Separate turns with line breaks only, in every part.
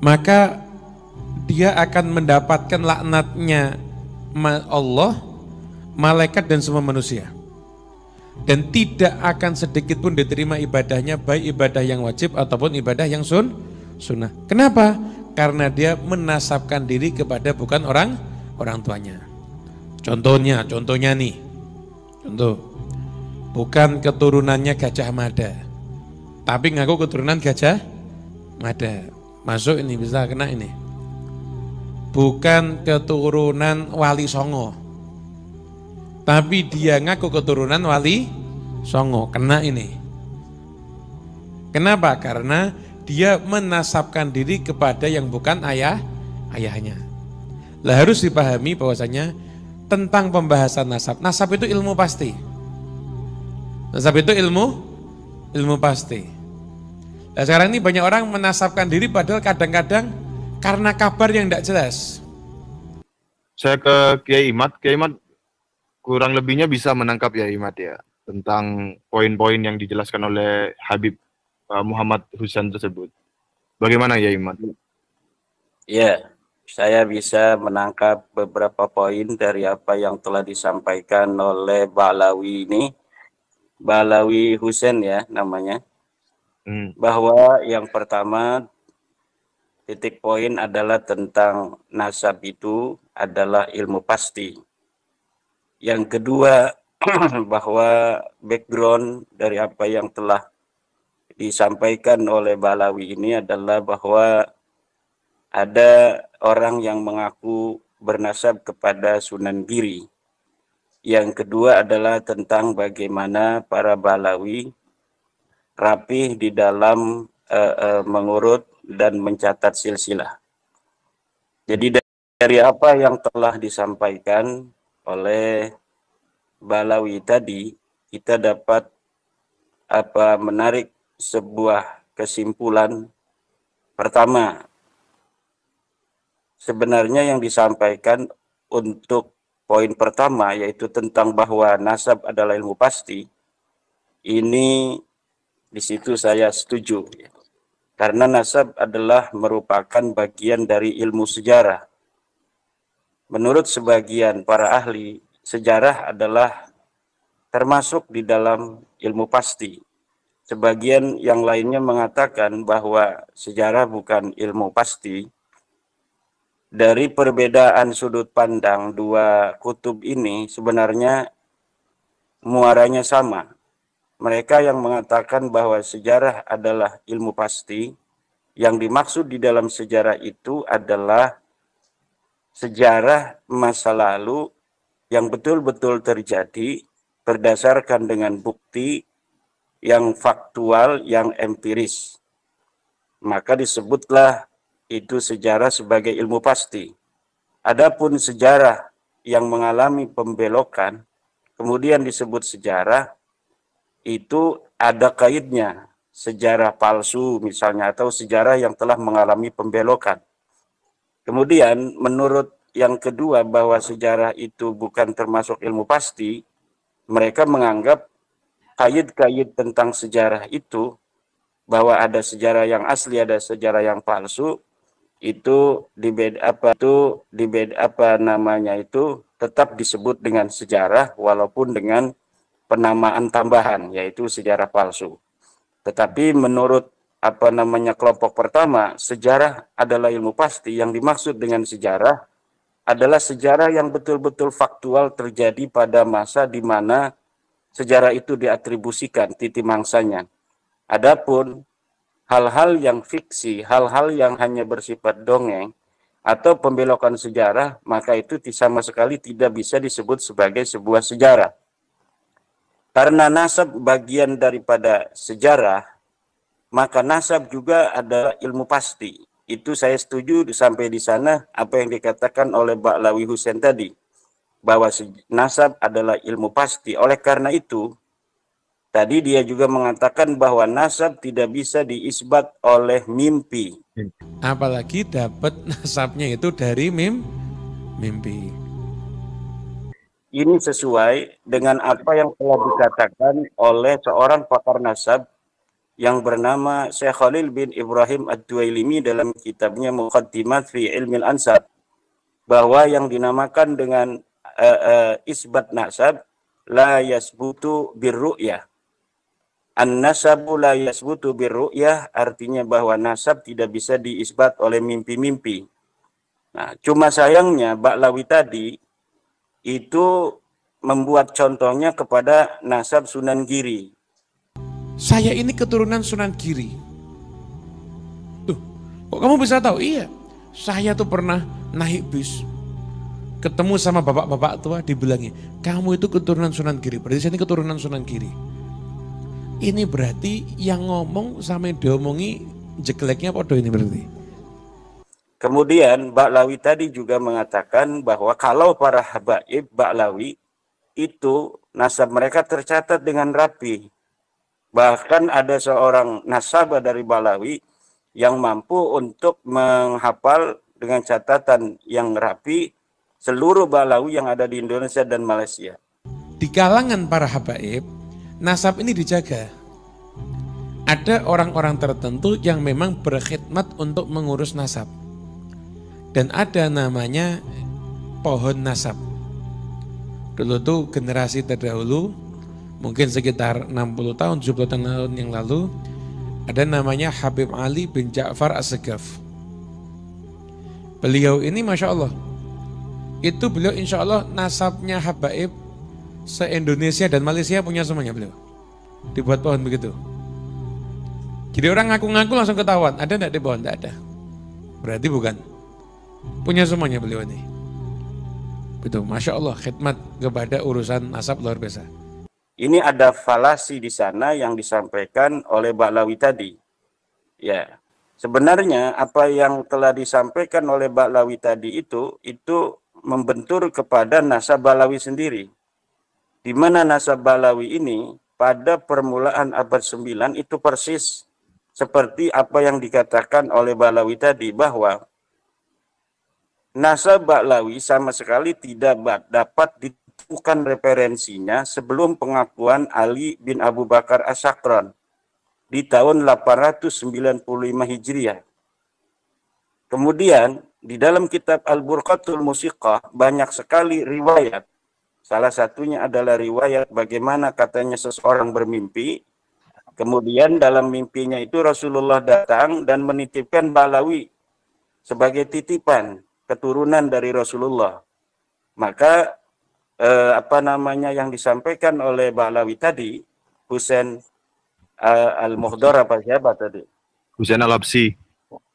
maka dia akan mendapatkan laknatnya Allah, malaikat dan semua manusia. Dan tidak akan sedikit pun diterima ibadahnya, baik ibadah yang wajib ataupun ibadah yang sunnah. Kenapa? Karena dia menasabkan diri kepada bukan orang tuanya. Contohnya nih, contoh, bukan keturunannya Gajah Mada, tapi ngaku keturunan Gajah Mada. Masuk ini, bisa kena ini. Bukan keturunan Wali Songo, tapi dia ngaku keturunan Wali Songo, kena ini. Kenapa? Karena dia menasabkan diri kepada yang bukan ayahnya. Lah harus dipahami bahwasanya tentang pembahasan nasab. Nasab itu ilmu pasti. Nasab itu ilmu pasti. Nah, sekarang ini banyak orang menasabkan diri padahal kadang-kadang karena kabar yang tidak jelas.
Saya ke Kiai Imad kurang lebihnya bisa menangkap ya Imad ya tentang poin-poin yang dijelaskan oleh Habib Muhammad Husain tersebut. Bagaimana ya Imad?
Ya, saya bisa menangkap beberapa poin dari apa yang telah disampaikan oleh Ba'alawi ini. Ba'alawi Husain ya namanya. Bahwa yang pertama titik poin adalah tentang nasab itu adalah ilmu pasti. Yang kedua bahwa background dari apa yang telah disampaikan oleh Ba'alawi ini adalah bahwa ada orang yang mengaku bernasab kepada Sunan Giri. Yang kedua adalah tentang bagaimana para Ba'alawi rapih di dalam mengurut dan mencatat silsilah. Jadi dari apa yang telah disampaikan oleh Ba'alawi tadi, kita dapat menarik sebuah kesimpulan. Pertama, sebenarnya yang disampaikan untuk poin pertama yaitu tentang bahwa nasab adalah ilmu pasti, ini di situ saya setuju. Karena nasab adalah merupakan bagian dari ilmu sejarah. Menurut sebagian para ahli, sejarah adalah termasuk di dalam ilmu pasti. Sebagian yang lainnya mengatakan bahwa sejarah bukan ilmu pasti. Dari perbedaan sudut pandang dua kutub ini sebenarnya muaranya sama. Mereka yang mengatakan bahwa sejarah adalah ilmu pasti, yang dimaksud di dalam sejarah itu adalah sejarah masa lalu yang betul-betul terjadi berdasarkan dengan bukti yang faktual, yang empiris. Maka disebutlah itu sejarah sebagai ilmu pasti. Adapun sejarah yang mengalami pembelokan, kemudian disebut sejarah, itu ada kaitnya, sejarah palsu misalnya, atau sejarah yang telah mengalami pembelokan. Kemudian menurut yang kedua bahwa sejarah itu bukan termasuk ilmu pasti, mereka menganggap kait-kait tentang sejarah itu, bahwa ada sejarah yang asli, ada sejarah yang palsu, itu tetap disebut dengan sejarah walaupun dengan penamaan tambahan yaitu sejarah palsu. Tetapi menurut kelompok pertama, sejarah adalah ilmu pasti. Yang dimaksud dengan sejarah adalah sejarah yang betul-betul faktual terjadi pada masa di mana sejarah itu diatribusikan titik mangsanya. Adapun hal-hal yang fiksi, hal-hal yang hanya bersifat dongeng atau pembelokan sejarah, maka itu sama sekali tidak bisa disebut sebagai sebuah sejarah. Karena nasab bagian daripada sejarah, maka nasab juga adalah ilmu pasti. Itu saya setuju sampai di sana apa yang dikatakan oleh Ba'alawi Husain tadi, bahwa nasab adalah ilmu pasti. Oleh karena itu, tadi dia juga mengatakan bahwa nasab tidak bisa diisbat oleh mimpi.
Apalagi dapat nasabnya itu dari mimpi.
Ini sesuai dengan apa yang telah dikatakan oleh seorang pakar nasab yang bernama Syekh Khalil bin Ibrahim Ad-Duwailimi dalam kitabnya Muqaddimat fi Ilmil Ansab, bahwa yang dinamakan dengan isbat nasab la yasbutu birru'yah. An-nasabu la yasbutu birru'yah artinya bahwa nasab tidak bisa diisbat oleh mimpi-mimpi. Nah, cuma sayangnya Ba'lawi tadi itu membuat contohnya kepada nasab Sunan Giri.
Saya ini keturunan Sunan Giri. Tuh, kok kamu bisa tahu? Iya, saya tuh pernah naik bis, ketemu sama bapak-bapak tua, dibilangin, kamu itu keturunan Sunan Giri, berarti saya ini keturunan Sunan Giri. Ini berarti yang ngomong sama yang diomongi jeleknya podo ini berarti.
Kemudian Ba'lawi tadi juga mengatakan bahwa kalau para habaib Ba'lawi itu nasab mereka tercatat dengan rapi. Bahkan ada seorang nasabah dari Ba'lawi yang mampu untuk menghafal dengan catatan yang rapi seluruh Ba'lawi yang ada di Indonesia dan Malaysia.
Di kalangan para habaib, nasab ini dijaga. Ada orang-orang tertentu yang memang berkhidmat untuk mengurus nasab. Dan ada namanya pohon nasab. Dulu tuh generasi terdahulu, mungkin sekitar 60 tahun, 70 tahun yang lalu, ada namanya Habib Ali bin Ja'far As-Segaf. Beliau ini Masya Allah, itu beliau insya Allah nasabnya habaib se-Indonesia dan Malaysia punya semuanya beliau. Dibuat pohon begitu. Jadi orang ngaku-ngaku langsung ketahuan, ada enggak di pohon? Enggak ada. Berarti bukan. Punya semuanya beliau ini. Betul, Masya Allah, khidmat kepada urusan nasab luar biasa.
Ini ada falasi di sana yang disampaikan oleh Ba'lawi tadi. Ya, sebenarnya apa yang telah disampaikan oleh Ba'lawi tadi itu membentur kepada nasab Ba'lawi sendiri. Di mana nasab Ba'lawi ini pada permulaan abad 9 itu persis seperti apa yang dikatakan oleh Ba'lawi tadi, bahwa nasab Ba'lawi sama sekali tidak dapat ditemukan referensinya sebelum pengakuan Ali bin Abu Bakar As-Sakran di tahun 895 Hijriah. Kemudian di dalam kitab Al-Burqatul Musiqah banyak sekali riwayat. Salah satunya adalah riwayat bagaimana katanya seseorang bermimpi. Kemudian dalam mimpinya itu Rasulullah datang dan menitipkan Ba'lawi sebagai titipan keturunan dari Rasulullah. Maka yang disampaikan oleh Ba'lawi tadi, Husain Al-Muhdar apa siapa tadi?
Husain Al-Habsyi.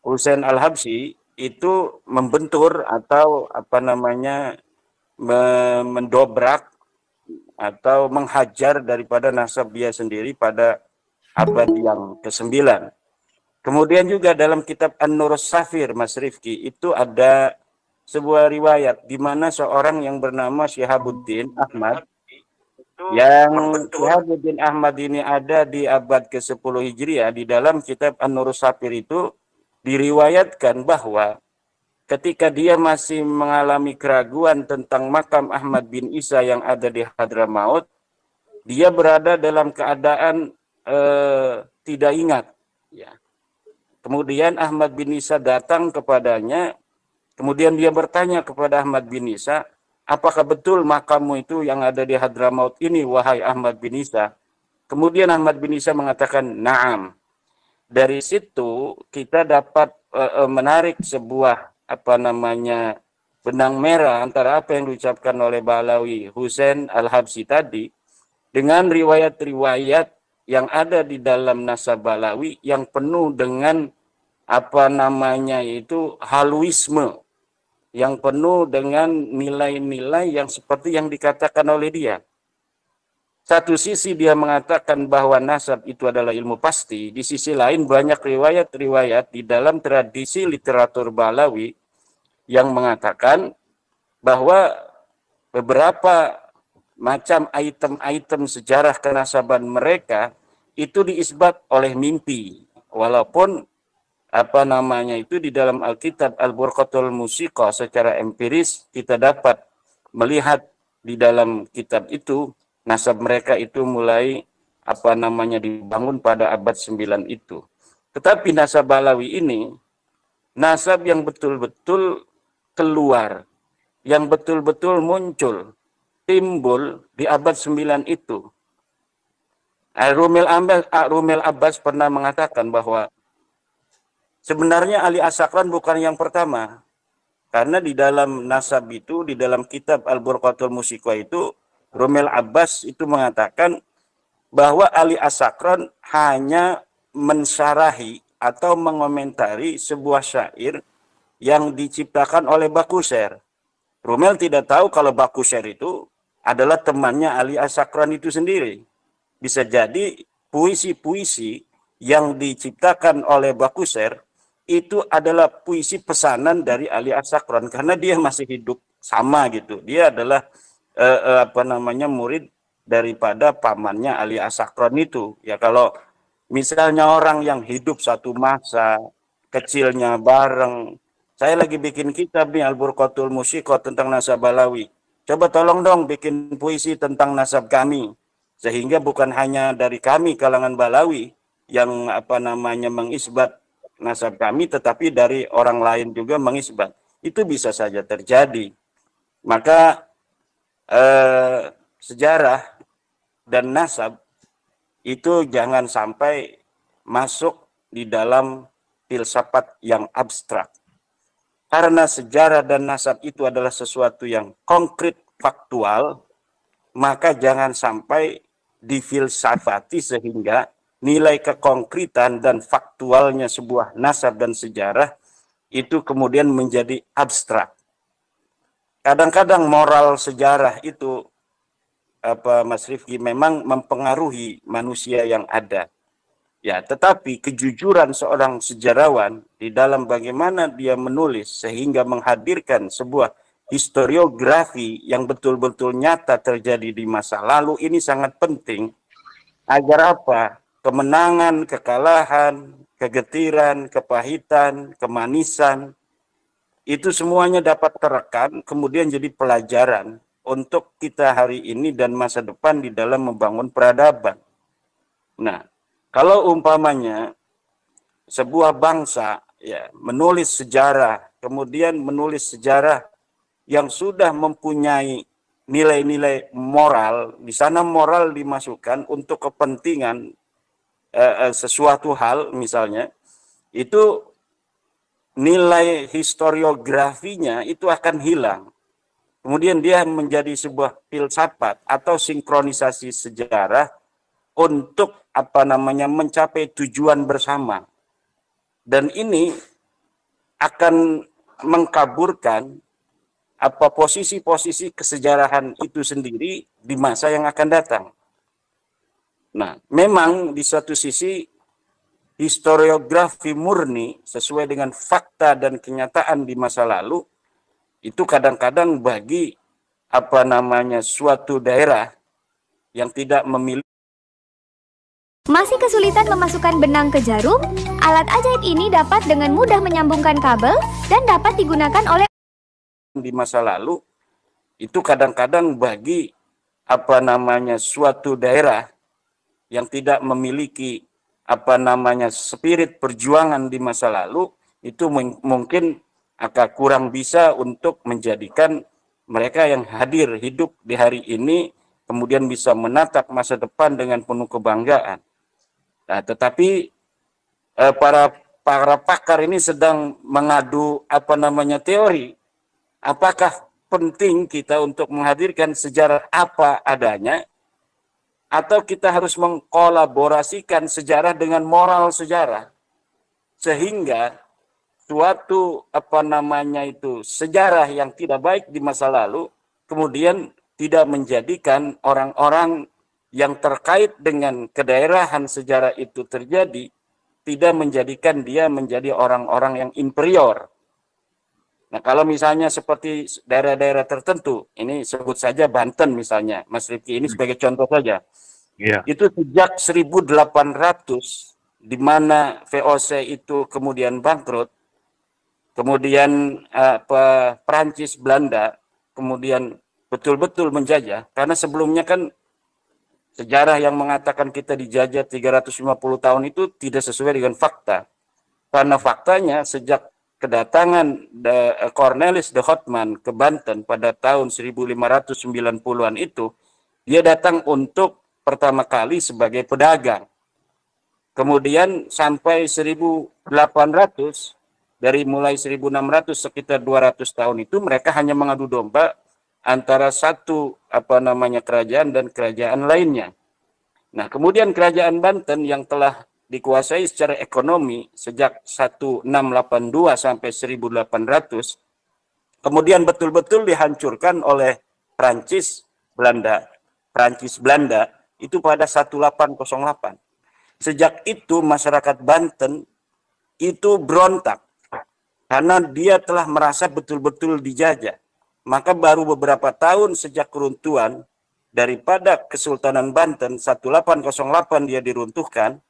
Husain Al-Habsyi itu membentur atau mendobrak atau menghajar daripada nasab dia sendiri pada abad yang ke-9. Kemudian juga dalam kitab An-Nur Safir Mas Rifki itu ada sebuah riwayat di mana seorang yang bernama Syihabuddin Ahmad, yang Syihabuddin Ahmad ini ada di abad ke-10 Hijriah. Di dalam kitab An-Nur Safir itu diriwayatkan bahwa ketika dia masih mengalami keraguan tentang makam Ahmad bin Isa yang ada di Hadramaut, dia berada dalam keadaan tidak ingat. Ya. Kemudian Ahmad bin Isa datang kepadanya, kemudian dia bertanya kepada Ahmad bin Isa, apakah betul makammu itu yang ada di Hadramaut ini, wahai Ahmad bin Isa? Kemudian Ahmad bin Isa mengatakan, na'am. Dari situ kita dapat menarik sebuah benang merah antara apa yang diucapkan oleh Ba'lawi Husain Al-Habsyi tadi dengan riwayat-riwayat yang ada di dalam nasab Ba'lawi yang penuh dengan haluisme, yang penuh dengan nilai-nilai yang seperti yang dikatakan oleh dia. Satu sisi dia mengatakan bahwa nasab itu adalah ilmu pasti, di sisi lain banyak riwayat-riwayat di dalam tradisi literatur Ba'lawi yang mengatakan bahwa beberapa macam item-item sejarah kenasaban mereka itu diisbat oleh mimpi. Walaupun di dalam Alkitab Al-Burqatul Musiqah secara empiris kita dapat melihat di dalam kitab itu nasab mereka itu mulai dibangun pada abad 9 itu. Tetapi nasab Balawi ini nasab yang betul-betul keluar, yang betul-betul muncul, timbul di abad 9 itu. Rumel Abbas pernah mengatakan bahwa sebenarnya Ali As-Sakran bukan yang pertama. Karena di dalam nasab itu, di dalam kitab Al-Burqatul Musiqah itu, Rumel Abbas itu mengatakan bahwa Ali As-Sakran hanya mensyarahi atau mengomentari sebuah syair yang diciptakan oleh Bakusher. Rumel tidak tahu kalau Bakusher itu adalah temannya Ali As-Sakran itu sendiri. Bisa jadi puisi-puisi yang diciptakan oleh Bakusher itu adalah puisi pesanan dari Ali As-Sakran karena dia masih hidup sama gitu. Dia adalah murid daripada pamannya Ali As-Sakran itu. Ya kalau misalnya orang yang hidup satu masa, kecilnya bareng. Saya lagi bikin kitab nih Al-Burqatul Musiqah tentang nasab Balawi. Coba tolong dong bikin puisi tentang nasab kami. Sehingga bukan hanya dari kami kalangan Balawi yang mengisbat nasab kami, tetapi dari orang lain juga mengisbat. Itu bisa saja terjadi. Maka sejarah dan nasab itu jangan sampai masuk di dalam filsafat yang abstrak. Karena sejarah dan nasab itu adalah sesuatu yang konkret, faktual, maka jangan sampai difilsafati sehingga nilai kekonkretan dan faktualnya sebuah nasab dan sejarah itu kemudian menjadi abstrak. Kadang-kadang moral sejarah itu Mas Rifki memang mempengaruhi manusia yang ada. Ya, tetapi kejujuran seorang sejarawan di dalam bagaimana dia menulis sehingga menghadirkan sebuah historiografi yang betul-betul nyata terjadi di masa lalu ini sangat penting agar apa? Kemenangan, kekalahan, kegetiran, kepahitan, kemanisan itu semuanya dapat terekam kemudian jadi pelajaran untuk kita hari ini dan masa depan di dalam membangun peradaban. Nah, kalau umpamanya sebuah bangsa ya menulis sejarah, kemudian menulis sejarah yang sudah mempunyai nilai-nilai moral, di sana moral dimasukkan untuk kepentingan sesuatu hal misalnya, itu nilai historiografinya itu akan hilang. Kemudian dia menjadi sebuah filsafat atau sinkronisasi sejarah untuk mencapai tujuan bersama. Dan ini akan mengkaburkan posisi-posisi kesejarahan itu sendiri di masa yang akan datang. Nah, memang di satu sisi historiografi murni sesuai dengan fakta dan kenyataan di masa lalu itu kadang-kadang bagi suatu daerah yang tidak memiliki
masih kesulitan memasukkan benang ke jarum? Alat ajaib ini dapat dengan mudah menyambungkan kabel dan dapat digunakan oleh
di masa lalu itu kadang-kadang bagi suatu daerah yang tidak memiliki spirit perjuangan di masa lalu itu mungkin akan kurang bisa untuk menjadikan mereka yang hadir hidup di hari ini kemudian bisa menatap masa depan dengan penuh kebanggaan. Nah, tetapi para pakar ini sedang mengadu teori. Apakah penting kita untuk menghadirkan sejarah apa adanya atau kita harus mengkolaborasikan sejarah dengan moral sejarah sehingga suatu sejarah yang tidak baik di masa lalu kemudian tidak menjadikan orang-orang yang terkait dengan kedaerahan sejarah itu terjadi tidak menjadikan dia menjadi orang-orang yang inferior. Nah, kalau misalnya seperti daerah-daerah tertentu, ini sebut saja Banten misalnya, Mas Rifki, ini sebagai contoh saja. Yeah. Itu sejak 1800, di mana VOC itu kemudian bangkrut, kemudian Perancis, Belanda, kemudian betul-betul menjajah, karena sebelumnya kan sejarah yang mengatakan kita dijajah 350 tahun itu tidak sesuai dengan fakta. Karena faktanya sejak kedatangan Cornelis de Houtman ke Banten pada tahun 1590-an itu, dia datang untuk pertama kali sebagai pedagang. Kemudian sampai 1800, dari mulai 1600 sekitar 200 tahun itu mereka hanya mengadu domba antara satu kerajaan dan kerajaan lainnya. Nah, kemudian kerajaan Banten yang telah dikuasai secara ekonomi sejak 1682 sampai 1800, kemudian betul-betul dihancurkan oleh Prancis Belanda itu pada 1808. Sejak itu masyarakat Banten itu berontak karena dia telah merasa betul-betul dijajah. Maka baru beberapa tahun sejak keruntuhan daripada Kesultanan Banten 1808 dia diruntuhkan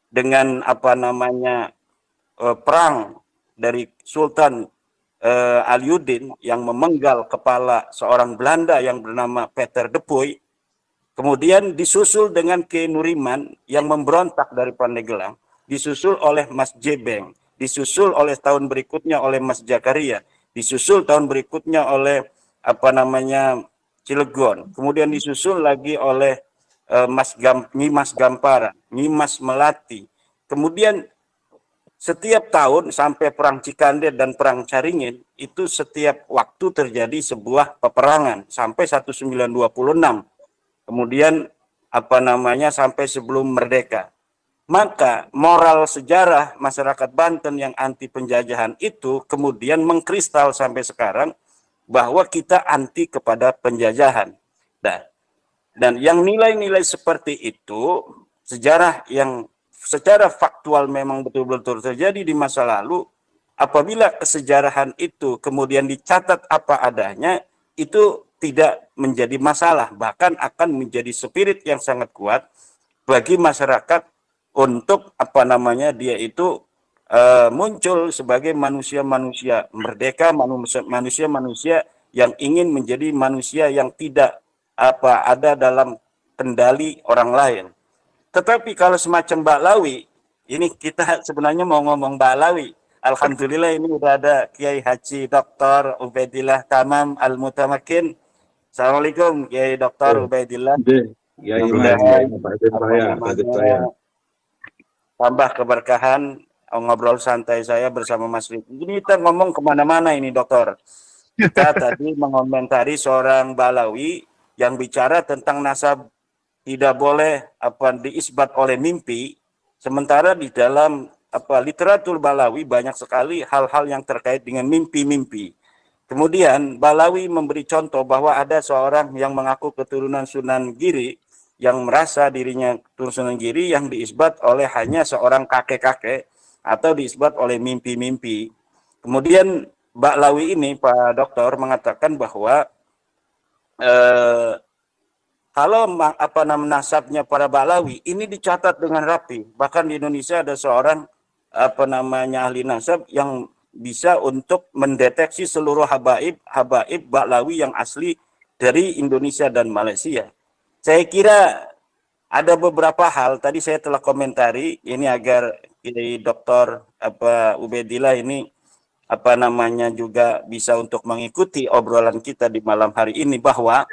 dengan perang dari Sultan Aliuddin yang memenggal kepala seorang Belanda yang bernama Peter de Puy. Kemudian disusul dengan Ki Nuriman yang memberontak dari Pandeglang, disusul oleh Mas Jebeng, disusul oleh tahun berikutnya oleh Mas Jakaria, disusul tahun berikutnya oleh Cilegon, kemudian disusul lagi oleh Nyimas Gampara, Nyimas Melati. Kemudian setiap tahun sampai perang Cikande dan perang Caringin itu setiap waktu terjadi sebuah peperangan sampai 1926. Kemudian sampai sebelum merdeka. Maka moral sejarah masyarakat Banten yang anti penjajahan itu kemudian mengkristal sampai sekarang bahwa kita anti kepada penjajahan. Dan yang nilai-nilai seperti itu, sejarah yang secara faktual memang betul-betul terjadi di masa lalu, apabila kesejarahan itu kemudian dicatat apa adanya, itu tidak menjadi masalah, bahkan akan menjadi spirit yang sangat kuat bagi masyarakat untuk dia itu muncul sebagai manusia-manusia merdeka, manusia-manusia yang ingin menjadi manusia yang tidak ada dalam kendali orang lain. Tetapi kalau semacam Ba'lawi, ini kita sebenarnya mau ngomong Ba'lawi. Alhamdulillah ini udah ada Kiai Haji Dr. Ubaidillah Tamam Al-Mutamakin. Assalamualaikum Kiai Dr. Ubaidillah. Tambah keberkahan ngobrol santai saya bersama Mas Rik. Ini kita ngomong kemana-mana ini dokter. Kita tadi mengomentari seorang Ba'lawi yang bicara tentang nasab tidak boleh diisbat oleh mimpi. Sementara di dalam literatur Ba'lawi banyak sekali hal-hal yang terkait dengan mimpi-mimpi. Kemudian Ba'lawi memberi contoh bahwa ada seorang yang mengaku keturunan Sunan Giri yang merasa dirinya keturunan Sunan Giri yang diisbat oleh hanya seorang kakek-kakek atau diisbat oleh mimpi-mimpi. Kemudian Ba'lawi ini Pak Dokter mengatakan bahwa kalau nasabnya para Ba'lawi ini dicatat dengan rapi. Bahkan di Indonesia ada seorang ahli nasab yang bisa untuk mendeteksi seluruh habaib Ba'lawi yang asli dari Indonesia dan Malaysia. Saya kira ada beberapa hal tadi saya telah komentari ini agar Dr. Ubaidillah ini juga bisa untuk mengikuti obrolan kita di malam hari ini bahwa